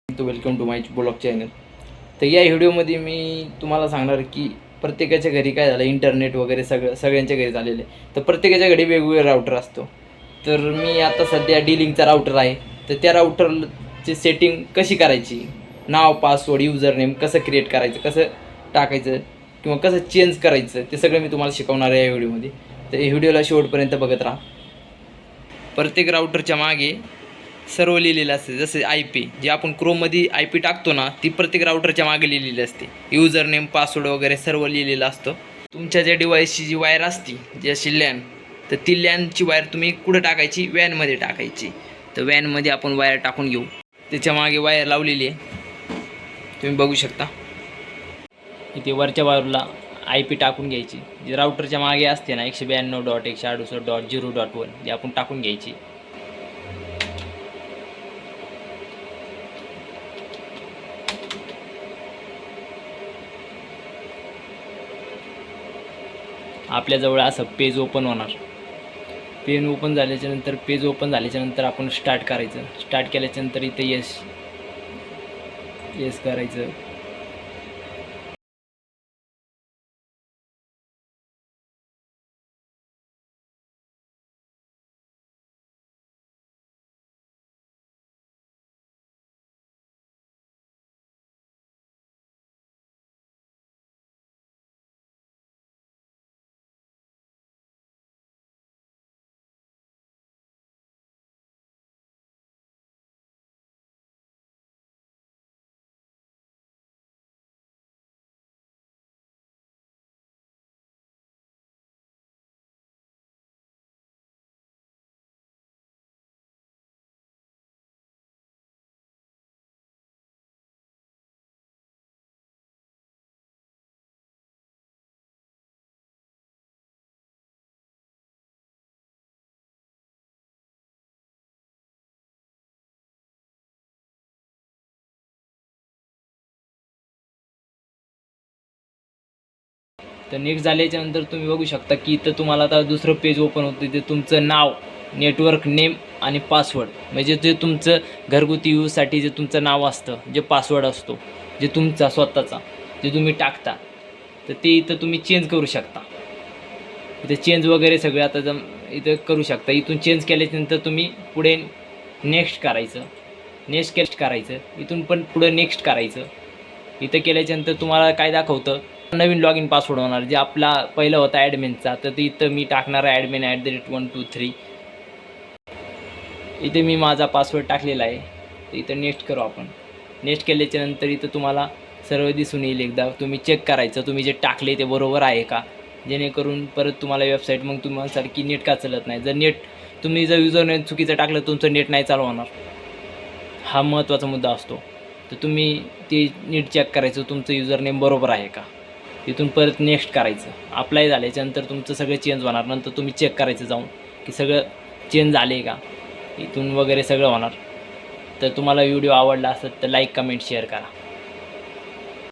Welcome to my blog channel. तर या व्हिडिओमध्ये मी तुम्हाला सांगणार की प्रत्येकाच्या घरी काय झालं, इंटरनेट वगैरे सगळ्यांच्या घरी झालेलं आहे. तर प्रत्येकाच्या घरी वेगवेगळे राऊटर असतो. तर मी आता सध्या डीलिंगचा राऊटर आहे. तर त्या राऊटरची सेटिंग कशी करायची, नाव, पासवर्ड, युजर नेम कसं क्रिएट करायचं, कसं टाकायचं किंवा कसं चेंज करायचं, ते सगळं मी तुम्हाला शिकवणार आहे या व्हिडिओमध्ये. तर या व्हिडिओला शेवटपर्यंत बघत राहा. प्रत्येक राऊटरच्या मागे सर्व लिहिलेलं असते. जसे IP जे आपण क्रोममध्ये IP टाकतो ना, ती प्रत्येक राऊटरच्या मागे लिहिलेली असते. युजर नेम, पासवर्ड वगैरे सर्व लिहिलेलं असतं. तुमच्या ज्या डिव्हाइसची जी वायर असते, जी अशी लॅन, तर ती लॅनची वायर तुम्ही कुठं टाकायची, वॅनमध्ये टाकायची. तर वॅनमध्ये आपण वायर टाकून घेऊ. त्याच्या मागे वायर लावलेली आहे, तुम्ही बघू शकता. इथे वरच्या बाजूला IP टाकून घ्यायची. जी राऊटरच्या मागे असते ना, 192.168.0.1 जी आपण टाकून घ्यायची. आपल्याजवळ असं पेज ओपन होणार. पेज ओपन झाल्याच्या नंतर आपण स्टार्ट करायचं. स्टार्ट केल्याच्यानंतर इथे येस करायचं. तर नेक्स्ट झाल्याच्यानंतर तुम्ही बघू शकता की इथं तुम्हाला आता दुसरं पेज ओपन होतं. ते तुमचं नाव, नेटवर्क नेम आणि पासवर्ड, म्हणजे जे तुमचं घरगुती यूजसाठी जे तुमचं नाव असतं, जे पासवर्ड असतो, जे तुमचा स्वतःचा जे तुम्ही टाकता, तर ते इथं तुम्ही चेंज करू शकता. इथं चेंज वगैरे सगळं आता इथं करू शकता. इथून चेंज केल्याच्यानंतर तुम्ही पुढे नेक्स्ट करायचं. इथून पण पुढे नेक्स्ट करायचं. इथं केल्याच्यानंतर तुम्हाला काय दाखवतं, नवीन लॉग इन पासवर्ड होणार, जे आपला पहिला होता ॲडमिनचा. तर इथं मी टाकणार आहे admin@123. इथे मी माझा पासवर्ड टाकलेला आहे. तर इथं नेक्स्ट करू आपण. नेक्स्ट केल्याच्यानंतर इथं तुम्हाला सर्व दिसून येईल. एकदा तुम्ही चेक करायचं तुम्ही जे टाकले ते बरोबर आहे का, जेणेकरून परत तुम्हाला वेबसाईट मग तुम्हाला सारखी नेट का चालत नाही. तुम्ही जर युजर नेम चुकीचं टाकलं, तुमचं नेट नाही चालू होणार. हा महत्त्वाचा मुद्दा असतो. तर तुम्ही ते नीट चेक करायचं तुमचं युजर नेम बरोबर आहे का. इथून परत नेक्स्ट करायचं. अप्लाय झाल्याच्यानंतर तुमचं सगळं चेंज होणार. नंतर तुम्ही चेक करायचं जाऊन की सगळं चेंज झाले का, इथून वगैरे सगळं होणार. तर तुम्हाला व्हिडिओ आवडला असेल तर लाईक, कमेंट, शेअर करा.